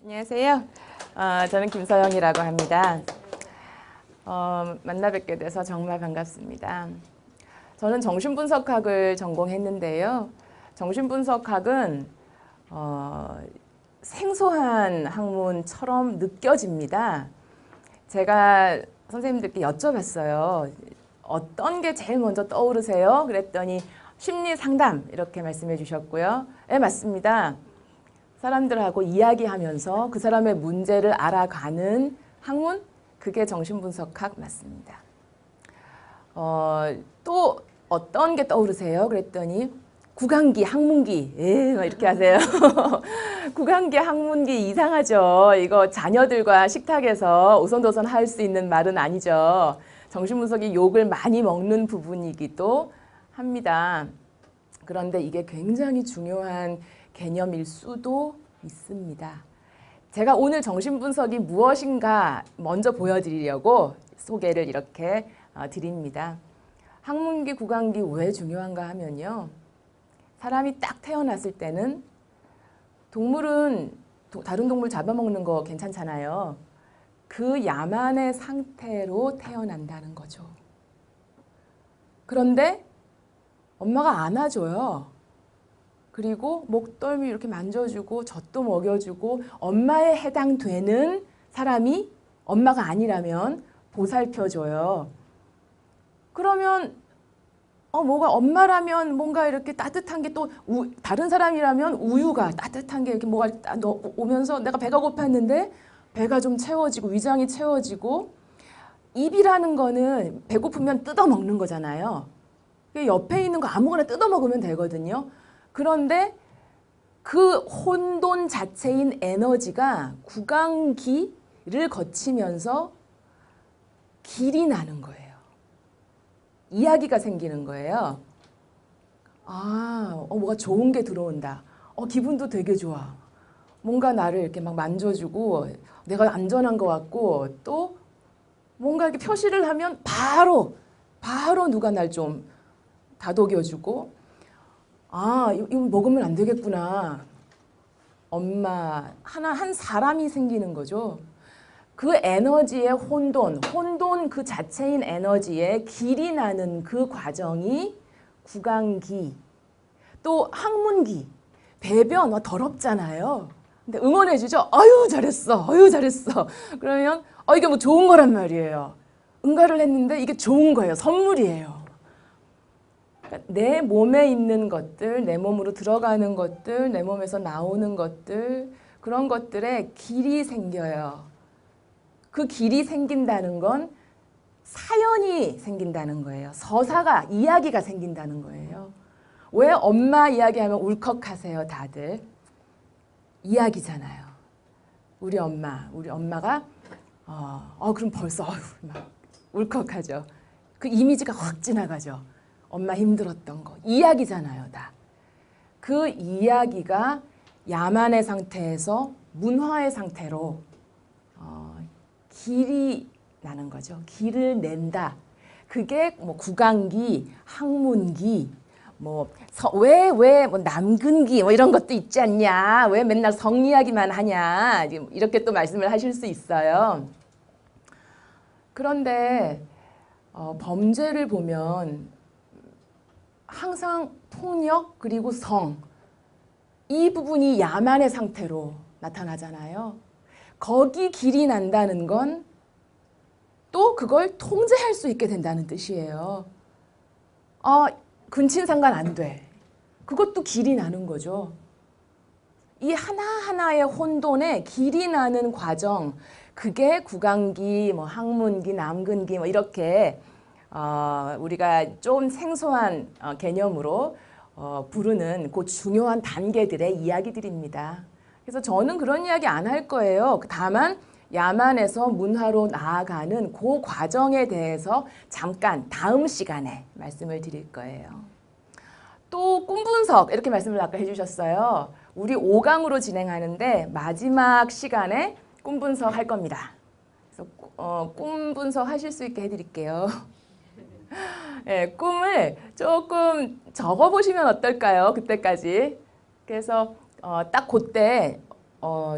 안녕하세요. 저는 김서영이라고 합니다. 만나 뵙게 돼서 정말 반갑습니다. 저는 정신분석학을 전공했는데요. 정신분석학은 생소한 학문처럼 느껴집니다. 제가 선생님들께 여쭤봤어요. 어떤 게 제일 먼저 떠오르세요? 그랬더니 심리상담 이렇게 말씀해 주셨고요. 네, 맞습니다. 사람들하고 이야기하면서 그 사람의 문제를 알아가는 학문, 그게 정신분석학 맞습니다. 또 어떤 게 떠오르세요? 그랬더니 구강기, 학문기, 막 이렇게 하세요. 구강기, 학문기 이상하죠. 이거 자녀들과 식탁에서 오손도손 할 수 있는 말은 아니죠. 정신분석이 욕을 많이 먹는 부분이기도 합니다. 그런데 이게 굉장히 중요한 개념일 수도 있습니다. 제가 오늘 정신분석이 무엇인가 먼저 보여드리려고 소개를 이렇게 드립니다. 학문기, 구강기 왜 중요한가 하면요. 사람이 딱 태어났을 때는 동물은 다른 동물 잡아먹는 거 괜찮잖아요. 그 야만의 상태로 태어난다는 거죠. 그런데 엄마가 안아줘요. 그리고 목덜미 이렇게 만져주고 젖도 먹여주고 엄마에 해당되는 사람이 엄마가 아니라면 보살펴줘요. 그러면 뭐가 엄마라면 뭔가 이렇게 따뜻한 게 또 다른 사람이라면 우유가 따뜻한 게 이렇게 뭐가 오면서 내가 배가 고팠는데 배가 좀 채워지고 위장이 채워지고 입이라는 거는 배고프면 뜯어 먹는 거잖아요. 옆에 있는 거 아무거나 뜯어 먹으면 되거든요. 그런데 그 혼돈 자체인 에너지가 구강기를 거치면서 길이 나는 거예요. 이야기가 생기는 거예요. 뭐가 좋은 게 들어온다. 기분도 되게 좋아. 뭔가 나를 이렇게 막 만져주고 내가 안전한 것 같고 또 뭔가 이렇게 표시를 하면 바로 누가 날 좀 다독여주고 이거 먹으면 안 되겠구나. 엄마, 한 사람이 생기는 거죠. 그 에너지의 혼돈 그 자체인 에너지에 길이 나는 그 과정이 구강기, 또 항문기, 배변, 더럽잖아요. 근데 응원해 주죠. 아유 잘했어, 아유 잘했어. 그러면 이게 뭐 좋은 거란 말이에요. 응가를 했는데 이게 좋은 거예요. 선물이에요. 내 몸에 있는 것들, 내 몸으로 들어가는 것들, 내 몸에서 나오는 것들, 그런 것들에 길이 생겨요. 그 길이 생긴다는 건 사연이 생긴다는 거예요. 서사가, 이야기가 생긴다는 거예요. 왜 엄마 이야기하면 울컥하세요, 다들? 이야기잖아요. 우리 엄마가 그럼 벌써 막 울컥하죠. 그 이미지가 확 지나가죠. 엄마 힘들었던 거. 이야기잖아요, 다. 그 이야기가 야만의 상태에서 문화의 상태로 길이 나는 거죠. 길을 낸다. 그게 뭐 구강기, 학문기, 왜 남근기 이런 것도 있지 않냐. 왜 맨날 성 이야기만 하냐. 이렇게 또 말씀을 하실 수 있어요. 그런데 범죄를 보면 항상 폭력 그리고 성, 이 부분이 야만의 상태로 나타나잖아요. 거기 길이 난다는 건 또 그걸 통제할 수 있게 된다는 뜻이에요. 근친상간 안 돼. 그것도 길이 나는 거죠. 이 하나하나의 혼돈에 길이 나는 과정, 그게 구강기, 항문기, 남근기 이렇게 우리가 좀 생소한 개념으로 부르는 그 중요한 단계들의 이야기들입니다. 그래서 저는 그런 이야기 안 할 거예요. 다만 야만에서 문화로 나아가는 그 과정에 대해서 잠깐 다음 시간에 말씀을 드릴 거예요. 또 꿈분석 이렇게 말씀을 아까 해주셨어요. 우리 5강으로 진행하는데 마지막 시간에 꿈분석 할 겁니다. 그래서 꿈분석 하실 수 있게 해드릴게요. 네, 꿈을 조금 적어보시면 어떨까요? 그때까지. 그래서 딱 그때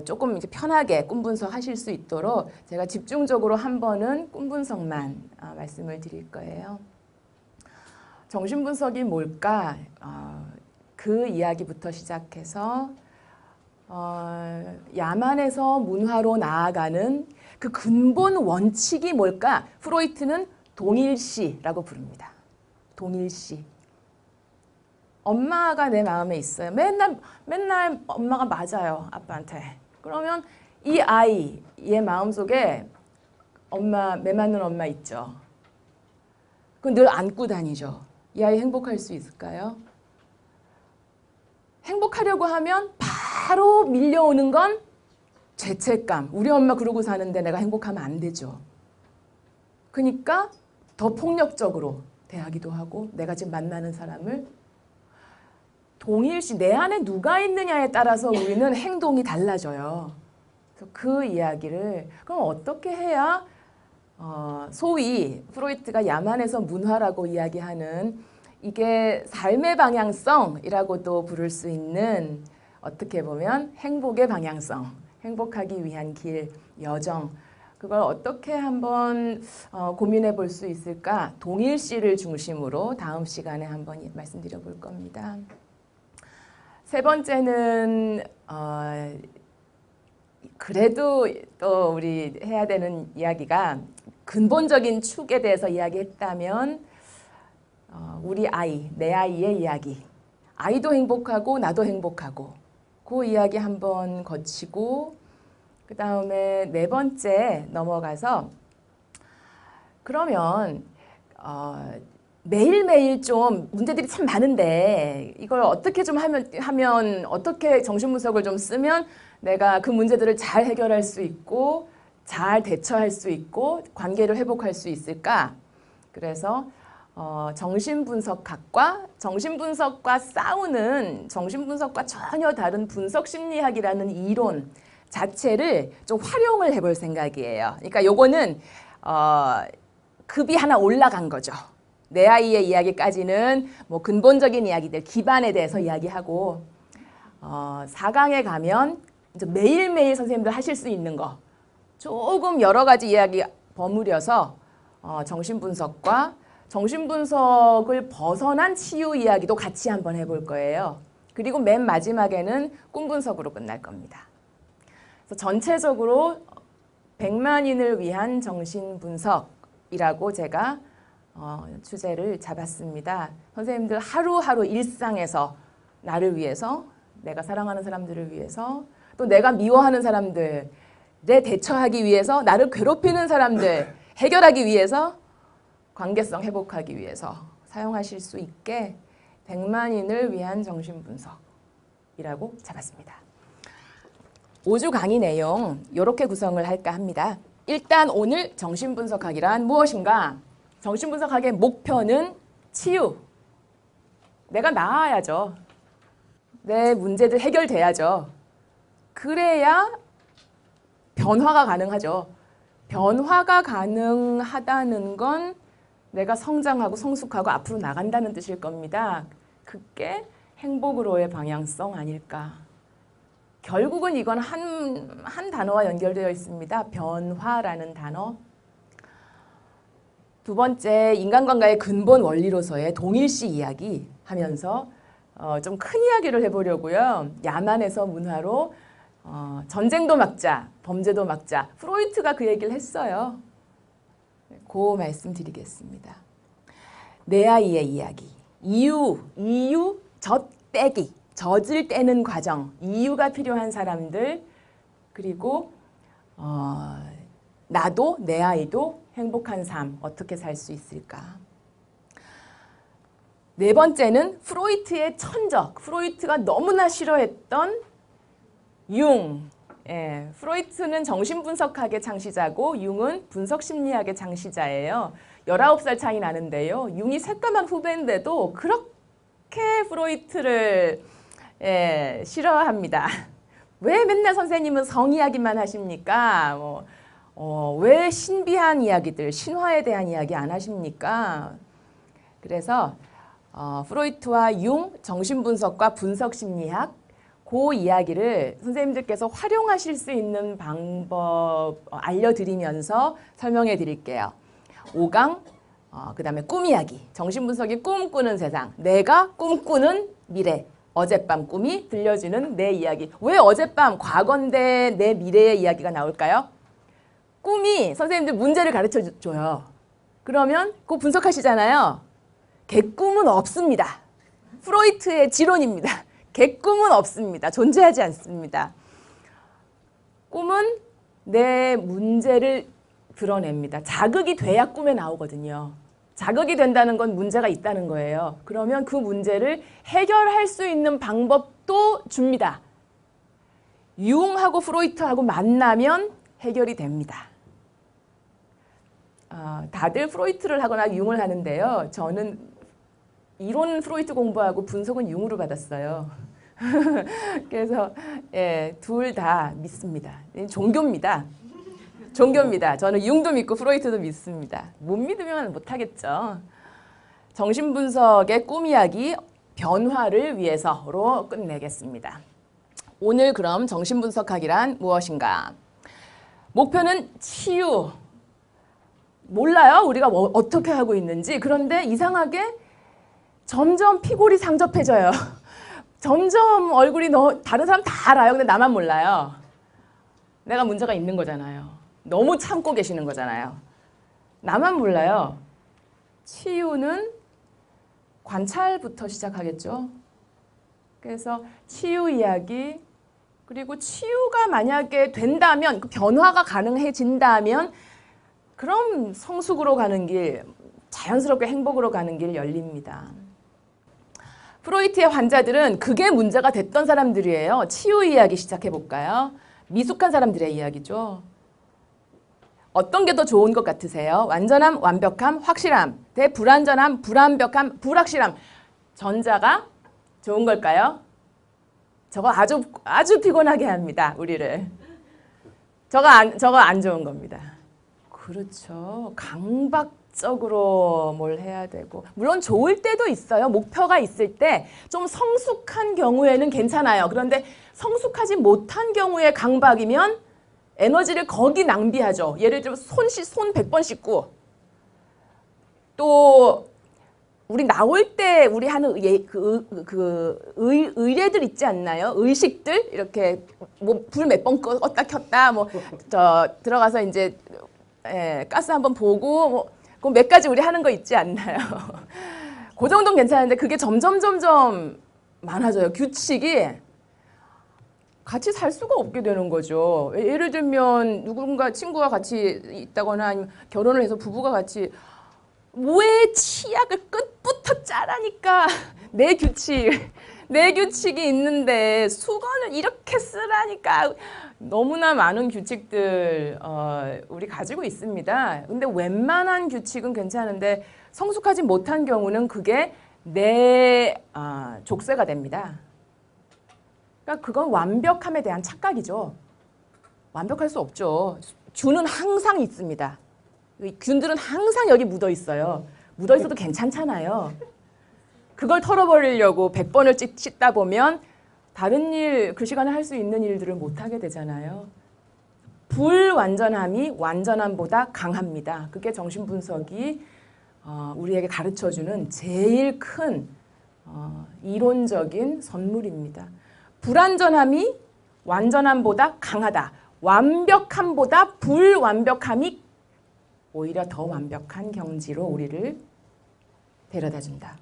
조금 이렇게 편하게 꿈 분석하실 수 있도록 제가 집중적으로 한 번은 꿈 분석만 말씀을 드릴 거예요. 정신 분석이 뭘까? 그 이야기부터 시작해서 야만에서 문화로 나아가는 그 근본 원칙이 뭘까? 프로이트는 동일시라고 부릅니다. 동일시. 엄마가 내 마음에 있어요. 맨날 엄마가 맞아요, 아빠한테. 그러면 이 아이의 마음속에 매 맞는 엄마 있죠. 그건 늘 안고 다니죠. 이 아이 행복할 수 있을까요? 행복하려고 하면 바로 밀려오는 건 죄책감. 우리 엄마 그러고 사는데 내가 행복하면 안 되죠. 그러니까 더 폭력적으로 대하기도 하고 내가 지금 만나는 사람을 동일시, 내 안에 누가 있느냐에 따라서 우리는 행동이 달라져요. 그래서 그 이야기를 그럼 어떻게 해야 소위 프로이트가 야만에서 문화라고 이야기하는 이게 삶의 방향성이라고도 부를 수 있는 어떻게 보면 행복의 방향성, 행복하기 위한 길, 여정 그걸 어떻게 한번 고민해 볼 수 있을까? 동일시를 중심으로 다음 시간에 한번 말씀드려 볼 겁니다. 세 번째는 그래도 또 우리 해야 되는 이야기가 근본적인 축에 대해서 이야기했다면 우리 아이, 내 아이의 이야기. 아이도 행복하고 나도 행복하고 그 이야기 한번 거치고 그 다음에 네 번째 넘어가서 그러면 매일매일 좀 문제들이 참 많은데 이걸 어떻게 좀 하면 어떻게 정신분석을 좀 쓰면 내가 그 문제들을 잘 해결할 수 있고 잘 대처할 수 있고 관계를 회복할 수 있을까? 그래서 정신분석학과 정신분석과 싸우는 정신분석과 전혀 다른 분석심리학이라는 이론 자체를 좀 활용을 해볼 생각이에요. 그러니까 요거는 급이 하나 올라간 거죠. 내 아이의 이야기까지는 뭐 근본적인 이야기들, 기반에 대해서 이야기하고 4강에 가면 이제 매일매일 선생님들 하실 수 있는 거 조금 여러 가지 이야기 버무려서 정신분석과 정신분석을 벗어난 치유 이야기도 같이 한번 해볼 거예요. 그리고 맨 마지막에는 꿈분석으로 끝날 겁니다. 그래서 전체적으로 100만인을 위한 정신분석이라고 제가 주제를 잡았습니다. 선생님들 하루하루 일상에서 나를 위해서, 내가 사랑하는 사람들을 위해서, 또 내가 미워하는 사람들에 대처하기 위해서, 나를 괴롭히는 사람들 해결하기 위해서, 관계성 회복하기 위해서 사용하실 수 있게 100만인을 위한 정신분석이라고 잡았습니다. 5주 강의 내용 이렇게 구성을 할까 합니다. 일단 오늘 정신분석학이란 무엇인가? 정신분석학의 목표는 치유. 내가 나아야죠. 내 문제들 해결돼야죠. 그래야 변화가 가능하죠. 변화가 가능하다는 건 내가 성장하고 성숙하고 앞으로 나간다는 뜻일 겁니다. 그게 행복으로의 방향성 아닐까. 결국은 이건 한 단어와 연결되어 있습니다. 변화라는 단어. 두 번째, 인간관계의 근본 원리로서의 동일시 이야기 하면서 좀 큰 이야기를 해보려고요. 야만에서 문화로 전쟁도 막자, 범죄도 막자. 프로이트가 그 얘기를 했어요. 그 말씀 드리겠습니다. 내 아이의 이야기. 이유, 젖떼기, 젖을 떼는 과정, 이유가 필요한 사람들, 그리고 나도 내 아이도 행복한 삶 어떻게 살 수 있을까? 네 번째는 프로이트의 천적, 프로이트가 너무나 싫어했던 융. 예, 프로이트는 정신분석학의 창시자고 융은 분석심리학의 창시자예요. 19살 차이 나는데요. 융이 새까만 후배인데도 그렇게 프로이트를 싫어합니다. 왜 맨날 선생님은 성 이야기만 하십니까? 왜 신비한 이야기들, 신화에 대한 이야기 안 하십니까? 그래서 프로이트와 융, 정신분석과 분석심리학 그 이야기를 선생님들께서 활용하실 수 있는 방법 알려드리면서 설명해 드릴게요. 5강, 그 다음에 꿈 이야기, 정신분석이 꿈꾸는 세상, 내가 꿈꾸는 미래, 어젯밤 꿈이 들려주는 내 이야기. 왜 어젯밤, 과거인데 내 미래의 이야기가 나올까요? 꿈이 선생님들 문제를 가르쳐줘요. 그러면 그거 분석하시잖아요. 개꿈은 없습니다. 프로이트의 지론입니다. 개꿈은 없습니다. 존재하지 않습니다. 꿈은 내 문제를 드러냅니다. 자극이 돼야 꿈에 나오거든요. 자극이 된다는 건 문제가 있다는 거예요. 그러면 그 문제를 해결할 수 있는 방법도 줍니다. 융하고 프로이트하고 만나면 해결이 됩니다. 다들 프로이트를 하거나 융을 하는데요. 저는 이론 프로이트 공부하고 분석은 융으로 받았어요. 그래서 둘 다 믿습니다. 종교입니다. 종교입니다. 저는 융도 믿고 프로이트도 믿습니다. 못 믿으면 못하겠죠. 정신분석의 꿈 이야기 변화를 위해서로 끝내겠습니다. 오늘 그럼 정신분석학이란 무엇인가? 목표는 치유. 몰라요? 우리가 어떻게 하고 있는지. 그런데 이상하게 점점 피골이 상접해져요. 점점 얼굴이 다른 사람 다 알아요. 근데 나만 몰라요. 내가 문제가 있는 거잖아요. 너무 참고 계시는 거잖아요. 나만 몰라요. 치유는 관찰부터 시작하겠죠. 그래서 치유 이야기, 그리고 치유가 만약에 된다면, 그 변화가 가능해진다면 그럼 성숙으로 가는 길, 자연스럽게 행복으로 가는 길 열립니다. 프로이트의 환자들은 그게 문제가 됐던 사람들이에요. 치유 이야기 시작해 볼까요? 미숙한 사람들의 이야기죠. 어떤 게 더 좋은 것 같으세요? 완전함, 완벽함, 확실함 대 불완전함, 불완벽함, 불확실함. 전자가 좋은 걸까요? 저거 아주 피곤하게 합니다. 우리를. 저거 안 좋은 겁니다. 그렇죠. 강박적으로 뭘 해야 되고. 물론 좋을 때도 있어요. 목표가 있을 때 좀 성숙한 경우에는 괜찮아요. 그런데 성숙하지 못한 경우에 강박이면 에너지를 거기 낭비하죠. 예를 들면 손 100번 씻고, 또 우리 나올 때 우리 하는 의례들 있지 않나요? 의식들 이렇게 뭐 불 몇 번 껐다 켰다, 뭐 들어가서 이제 가스 한번 보고 뭐 그 몇 가지 우리 하는 거 있지 않나요? 그 정도는 괜찮은데 그게 점점 많아져요. 규칙이 같이 살 수가 없게 되는 거죠. 예를 들면 누군가 친구가 같이 있다거나 아니면 결혼을 해서 부부가 같이 왜 치약을 끝부터 짜라니까. 내 규칙이 있는데 수건을 이렇게 쓰라니까. 너무나 많은 규칙들 우리 가지고 있습니다. 근데 웬만한 규칙은 괜찮은데 성숙하지 못한 경우는 그게 내 족쇄가 됩니다. 그러니까 그건 완벽함에 대한 착각이죠. 완벽할 수 없죠. 균은 항상 있습니다. 균들은 항상 여기 묻어 있어요. 묻어 있어도 괜찮잖아요. 그걸 털어버리려고 100번을 씻다 보면 다른 일, 그 시간에 할 수 있는 일들을 못하게 되잖아요. 불완전함이 완전함보다 강합니다. 그게 정신분석이 우리에게 가르쳐주는 제일 큰 이론적인 선물입니다. 불완전함이 완전함보다 강하다. 완벽함보다 불완벽함이 오히려 더 완벽한 경지로 우리를 데려다준다.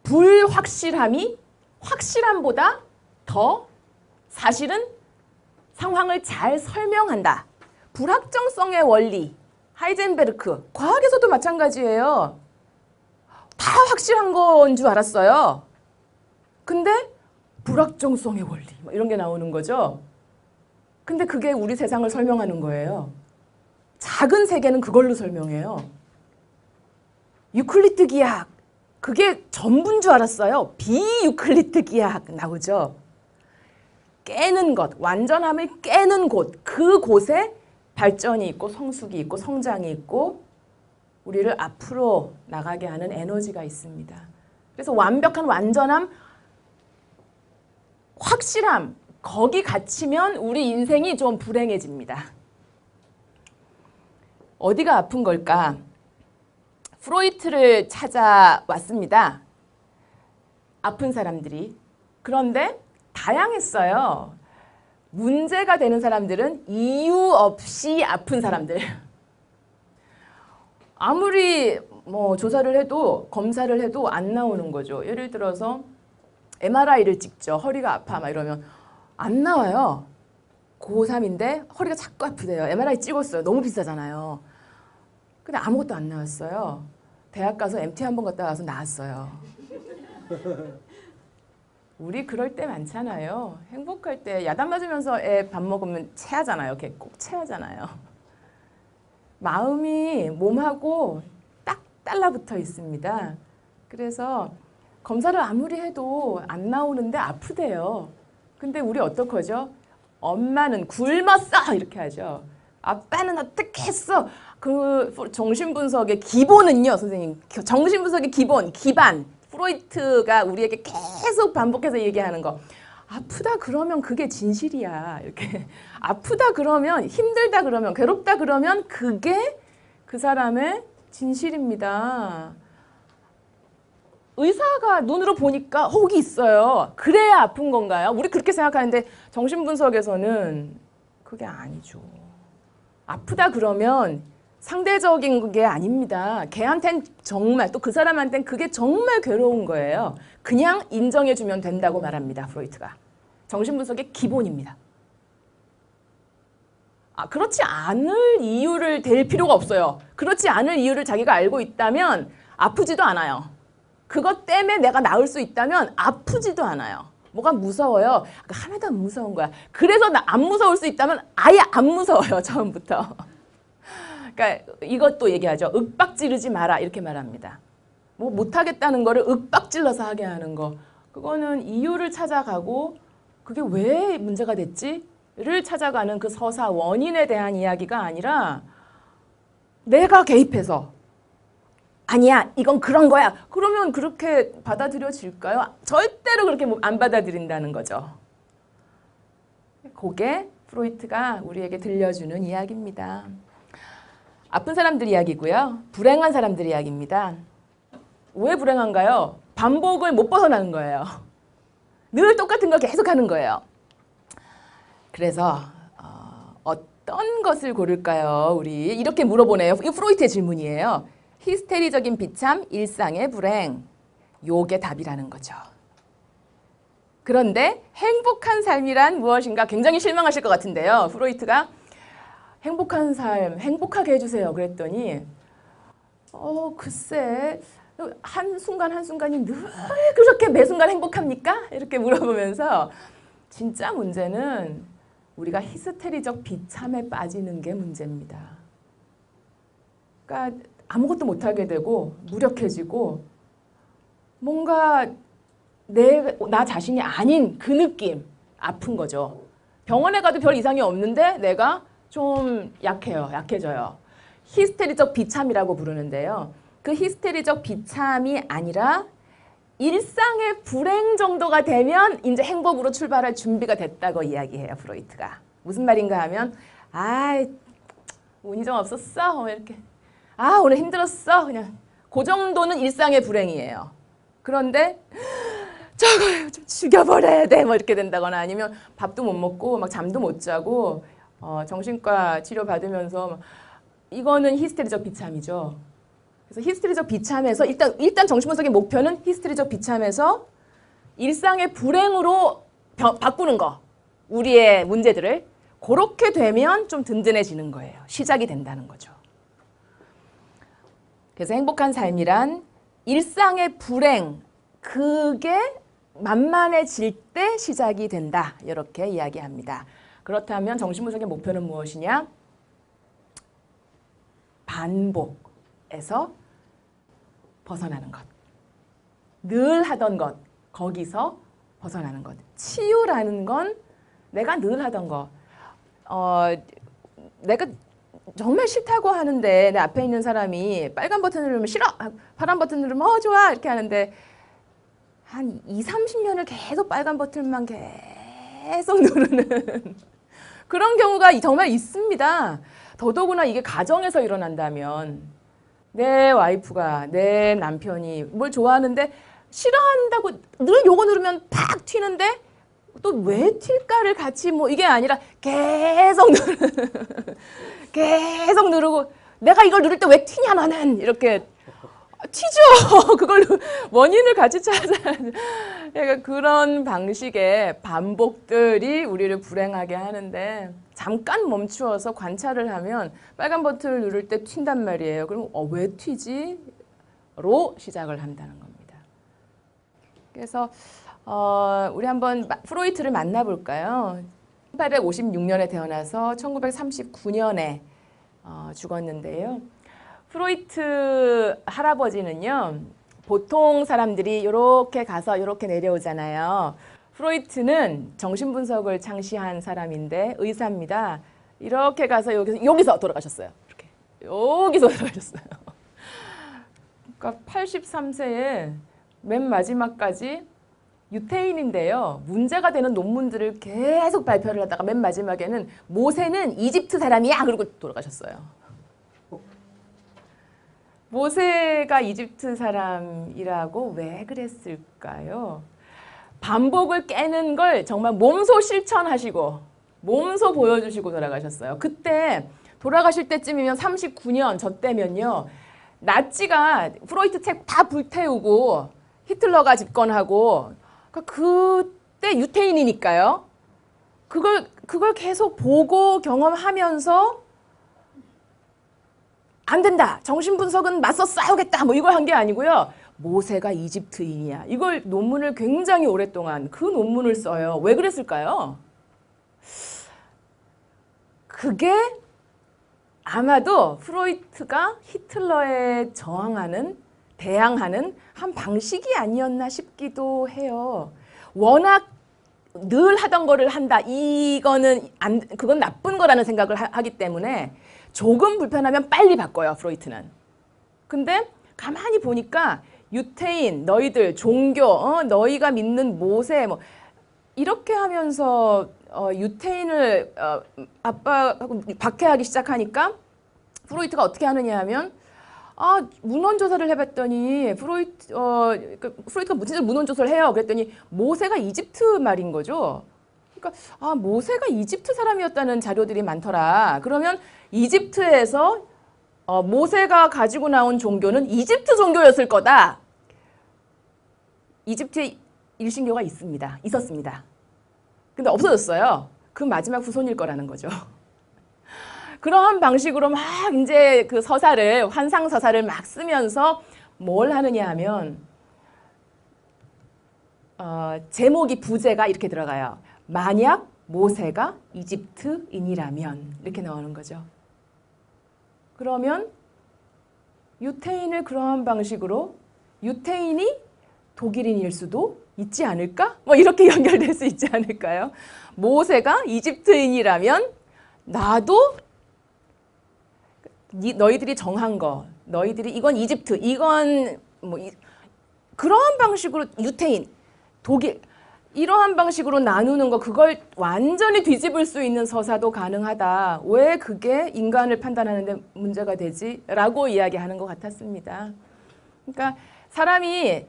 불확실함이 확실함보다 더 사실은 상황을 잘 설명한다. 불확정성의 원리, 하이젠베르크, 과학에서도 마찬가지예요. 다 확실한 건 줄 알았어요. 근데 불확정성의 원리 이런 게 나오는 거죠. 근데 그게 우리 세상을 설명하는 거예요. 작은 세계는 그걸로 설명해요. 유클리드 기하, 그게 전부인 줄 알았어요. 비유클리드 기하 나오죠. 깨는 것, 완전함을 깨는 곳, 그곳에 발전이 있고 성숙이 있고 성장이 있고 우리를 앞으로 나가게 하는 에너지가 있습니다. 그래서 완벽한 완전함, 확실함, 거기 갇히면 우리 인생이 좀 불행해집니다. 어디가 아픈 걸까? 프로이트를 찾아왔습니다. 아픈 사람들이. 그런데 다양했어요. 문제가 되는 사람들은 이유 없이 아픈 사람들. 아무리 뭐 조사를 해도 검사를 해도 안 나오는 거죠. 예를 들어서 MRI를 찍죠. 허리가 아파 막 이러면 안 나와요. 고3인데 허리가 자꾸 아프대요. MRI 찍었어요. 너무 비싸잖아요. 근데 아무것도 안 나왔어요. 대학 가서 MT 한 번 갔다 와서 나았어요. 우리 그럴 때 많잖아요. 행복할 때 야단 맞으면서 애 밥 먹으면 체하잖아요. 걔 꼭 체하잖아요. 마음이 몸하고 딱 달라붙어 있습니다. 그래서 검사를 아무리 해도 안 나오는데 아프대요. 근데 우리 어떡하죠? 엄마는 굶었어! 이렇게 하죠. 아빠는 어떻게 했어? 그 정신분석의 기본은요, 선생님. 정신분석의 기본, 기반. 프로이트가 우리에게 계속 반복해서 얘기하는 거. 아프다 그러면 그게 진실이야. 이렇게. 아프다 그러면, 힘들다 그러면, 괴롭다 그러면 그게 그 사람의 진실입니다. 의사가 눈으로 보니까 혹이 있어요. 그래야 아픈 건가요? 우리 그렇게 생각하는데 정신분석에서는 그게 아니죠. 아프다 그러면 상대적인 게 아닙니다. 걔한텐 정말 또 그 사람한텐 그게 정말 괴로운 거예요. 그냥 인정해주면 된다고 말합니다. 프로이트가. 정신분석의 기본입니다. 그렇지 않을 이유를 댈 필요가 없어요. 그렇지 않을 이유를 자기가 알고 있다면 아프지도 않아요. 그것 때문에 내가 나을 수 있다면 아프지도 않아요. 뭐가 무서워요? 하나도 안 무서운 거야. 그래서 나 안 무서울 수 있다면 아예 안 무서워요. 처음부터. 그러니까 이것도 얘기하죠. 윽박 지르지 마라 이렇게 말합니다. 뭐 못하겠다는 거를 윽박 질러서 하게 하는 거. 그거는 이유를 찾아가고 그게 왜 문제가 됐지를 찾아가는 그 서사 원인에 대한 이야기가 아니라 내가 개입해서 아니야 이건 그런 거야. 그러면 그렇게 받아들여질까요? 절대로 그렇게 안 받아들인다는 거죠. 그게 프로이트가 우리에게 들려주는 이야기입니다. 아픈 사람들 이야기고요. 불행한 사람들 이야기입니다. 왜 불행한가요? 반복을 못 벗어나는 거예요. 늘 똑같은 걸 계속하는 거예요. 그래서 어떤 것을 고를까요? 우리 이렇게 물어보네요. 이 프로이트의 질문이에요. 히스테리적인 비참, 일상의 불행. 요게 답이라는 거죠. 그런데 행복한 삶이란 무엇인가 굉장히 실망하실 것 같은데요. 프로이트가 행복한 삶, 행복하게 해주세요. 그랬더니 글쎄 한순간 한순간이 늘 그렇게 매 순간 행복합니까? 이렇게 물어보면서 진짜 문제는 우리가 히스테리적 비참에 빠지는 게 문제입니다. 그러니까 아무것도 못하게 되고 무력해지고 뭔가 나 자신이 아닌 그 느낌, 아픈 거죠. 병원에 가도 별 이상이 없는데 내가 좀 약해져요. 히스테리적 비참이라고 부르는데요. 그 히스테리적 비참이 아니라 일상의 불행 정도가 되면 이제 행복으로 출발할 준비가 됐다고 이야기해요. 프로이트가. 무슨 말인가 하면 운이 좀 없었어? 이렇게. 오늘 힘들었어? 그냥 그 정도는 일상의 불행이에요. 그런데 저걸 좀 죽여버려야 돼. 뭐 이렇게 된다거나 아니면 밥도 못 먹고 막 잠도 못 자고 정신과 치료 받으면서 이거는 히스테리적 비참이죠. 그래서 히스테리적 비참에서 일단 정신분석의 목표는 히스테리적 비참에서 일상의 불행으로 바꾸는 거. 우리의 문제들을. 그렇게 되면 좀 든든해지는 거예요. 시작이 된다는 거죠. 그래서 행복한 삶이란 일상의 불행, 그게 만만해질 때 시작이 된다. 이렇게 이야기합니다. 그렇다면 정신분석의 목표는 무엇이냐? 반복에서 벗어나는 것. 늘 하던 것, 거기서 벗어나는 것. 치유라는 건 내가 늘 하던 거. 내가 정말 싫다고 하는데 내 앞에 있는 사람이 빨간 버튼을 누르면 싫어! 파란 버튼을 누르면 좋아! 이렇게 하는데 한 2, 30년을 계속 빨간 버튼만 계속 누르는 그런 경우가 정말 있습니다. 더더구나 이게 가정에서 일어난다면 내 와이프가, 내 남편이 뭘 좋아하는데 싫어한다고 늘 요거 누르면 팍 튀는데 또 왜 튈까를 같이 뭐 이게 아니라 계속 계속 누르고 내가 이걸 누를 때 왜 튀냐 너는 이렇게 튀죠. 그걸 원인을 같이 찾아야 돼. 그러니까 그런 방식의 반복들이 우리를 불행하게 하는데 잠깐 멈추어서 관찰을 하면 빨간 버튼을 누를 때 튄단 말이에요. 그럼 왜 튀지? 로 시작을 한다는 겁니다. 그래서 우리 한번 프로이트를 만나볼까요? 1856년에 태어나서 1939년에 죽었는데요. 프로이트 할아버지는요, 보통 사람들이 이렇게 가서 이렇게 내려오잖아요. 프로이트는 정신분석을 창시한 사람인데 의사입니다. 이렇게 가서 여기서 돌아가셨어요. 이렇게 여기서 돌아가셨어요. 그러니까 83세에 맨 마지막까지 유태인인데요. 문제가 되는 논문들을 계속 발표를 하다가 맨 마지막에는 모세는 이집트 사람이야! 그러고 돌아가셨어요. 모세가 이집트 사람이라고 왜 그랬을까요? 반복을 깨는 걸 정말 몸소 실천하시고 몸소 보여주시고 돌아가셨어요. 그때 돌아가실 때쯤이면 39년 저 때면요. 나치가 프로이트 책 다 불태우고 히틀러가 집권하고 그때 유태인이니까요. 그걸 계속 보고 경험하면서 안 된다. 정신분석은 맞서 싸우겠다. 뭐 이걸 한 게 아니고요. 모세가 이집트인이야. 이걸 논문을 굉장히 오랫동안 그 논문을 써요. 왜 그랬을까요? 그게 아마도 프로이트가 히틀러에 대항하는 한 방식이 아니었나 싶기도 해요. 워낙 늘 하던 거를 한다. 그건 나쁜 거라는 생각을 하기 때문에 조금 불편하면 빨리 바꿔요, 프로이트는. 근데 가만히 보니까 유태인, 너희들, 종교, 너희가 믿는 모세, 뭐 이렇게 하면서 유태인을 압박하고 박해하기 시작하니까 프로이트가 어떻게 하느냐 하면 문헌 조사를 해봤더니 프로이트가 무슨 문헌 조사를 해요. 그랬더니 모세가 이집트 말인 거죠. 그러니까 모세가 이집트 사람이었다는 자료들이 많더라. 그러면 이집트에서 모세가 가지고 나온 종교는 이집트 종교였을 거다. 이집트에 일신교가 있었습니다. 근데 없어졌어요. 그 마지막 후손일 거라는 거죠. 그러한 방식으로 막 이제 그 환상 서사를 막 쓰면서 뭘 하느냐 하면 제목이 부제가 이렇게 들어가요. 만약 모세가 이집트인이라면 이렇게 나오는 거죠. 그러면 유태인을 그러한 방식으로 유태인이 독일인일 수도 있지 않을까? 뭐 이렇게 연결될 수 있지 않을까요? 모세가 이집트인이라면 나도 너희들이 정한 거, 이건 이집트, 이건 뭐 그러한 방식으로 유태인, 독일 이러한 방식으로 나누는 거 그걸 완전히 뒤집을 수 있는 서사도 가능하다. 왜 그게 인간을 판단하는 데 문제가 되지? 라고 이야기하는 것 같았습니다. 그러니까 사람이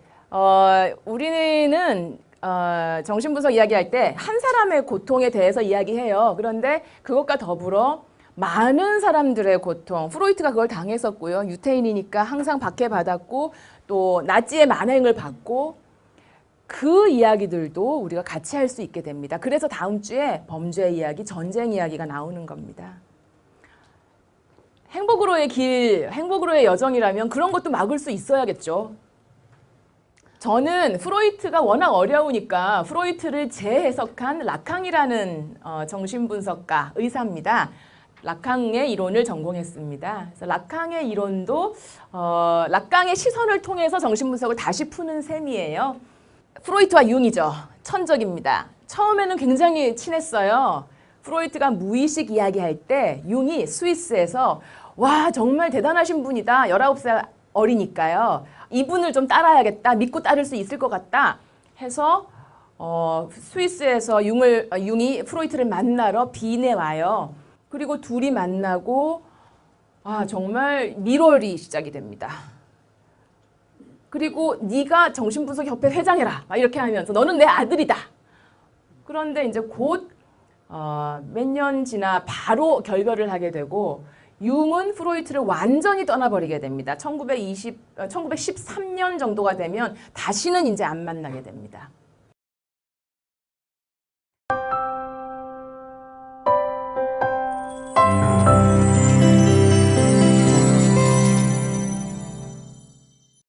우리는 정신분석 이야기할 때 한 사람의 고통에 대해서 이야기해요. 그런데 그것과 더불어 많은 사람들의 고통, 프로이트가 그걸 당했었고요. 유태인이니까 항상 박해받았고 또 나치의 만행을 받고 그 이야기들도 우리가 같이 할 수 있게 됩니다. 그래서 다음 주에 범죄 이야기, 전쟁 이야기가 나오는 겁니다. 행복으로의 길, 행복으로의 여정이라면 그런 것도 막을 수 있어야겠죠. 저는 프로이트가 워낙 어려우니까 프로이트를 재해석한 라캉이라는 정신분석가, 의사입니다. 라캉의 이론을 전공했습니다. 그래서 라캉의 이론도 라캉의 시선을 통해서 정신분석을 다시 푸는 셈이에요. 프로이트와 융이죠. 천적입니다. 처음에는 굉장히 친했어요. 프로이트가 무의식 이야기할 때 융이 스위스에서 와 정말 대단하신 분이다. 19살 어리니까요. 이분을 좀 따라야겠다. 믿고 따를 수 있을 것 같다. 해서 스위스에서 융이 프로이트를 만나러 빈에 와요. 그리고 둘이 만나고 정말 밀월이 시작이 됩니다. 그리고 네가 정신분석협회 회장해라 막 이렇게 하면서 너는 내 아들이다. 그런데 이제 곧 몇 년 지나 바로 결별을 하게 되고 융은 프로이트를 완전히 떠나버리게 됩니다. 1913년 정도가 되면 다시는 이제 안 만나게 됩니다.